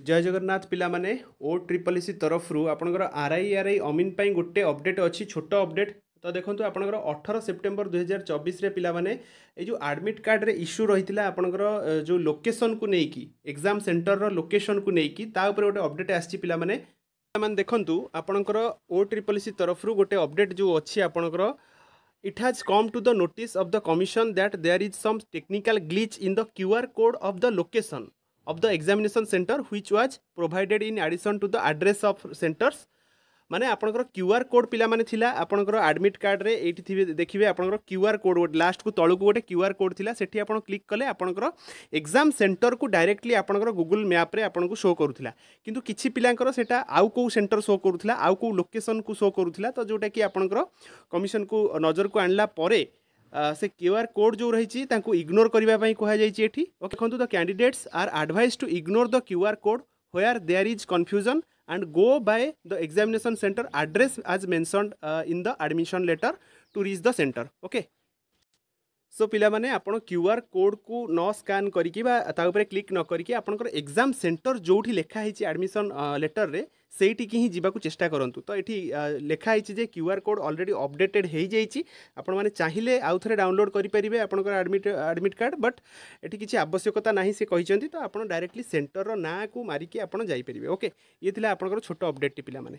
जय जगन्नाथ पिला माने ओ ट्रिपल सी तरफ आपणकर आर आई अमीन पाई गोटे अपडेट अच्छी छोट अपडेट। तो देखो आपणकर 18 सेप्टेम्बर 2024 पिला माने ये जो एडमिट कार्ड रे इश्यू रही आपणकर जो लोकेशन को लेकिन एग्जाम सेंटर रो लोकेशन को लेकिन गोटे अपडेट आसी पिला माने देखु आपणकर ओ ट्रिपल सी तरफ गोटे अपडेट जो अच्छी आपणकर it has come to the notice of the commission that there is some technical glitch in the QR code of the location of the examination center which was provided in addition to the address of centers माने आपनकर QR code पिला माने थिला आपनकर admit card रे एठी थिबे देखिबे आपनकर QR code last को तळु को गोटे क्यूआर कोड थिला सेठी आपन क्लिक कले आपनकर एग्जाम सेंटर को डायरेक्टली आपनकर गूगल मैप रे आपन को शो करूथिला किंतु किछि पिलांकर सेटा आउ को सेंटर शो करूथिला आउ को लोकेशन को शो करूथिला तो जोटा कि आपनकर कमिशन को नजर को आणला परे से क्यूआर कोड जो रही इग्नोर करने कहुई ओके देखो the candidates are advised to ignore the QR code where there is confusion and go by the examination center address as mentioned in the admission letter to reach the center okay सो पिला माने आपण QR code को न scan करिकि बा ता ऊपर click न करिकि आपनकर एग्जाम सेंटर जोठी लेखा हिची एडमिशन लेटर रे सेठी की ही जीवाकू चेष्टा करंतु तो एठी लेखा हिची जे क्यूआर कोड ऑलरेडी अपडेटेड हे जाईची आपण माने चाहिले आउ थरे डाउनलोड करि परिबे आपनकर एडमिट कार्ड बट एठी किछि आवश्यकता नाही से कहिचंती तो आपण डायरेक्टली सेंटर रो ना को मारिकि आपण जाई परिबे ओके ये थिला आपनकर छोटो अपडेट टी पिला माने।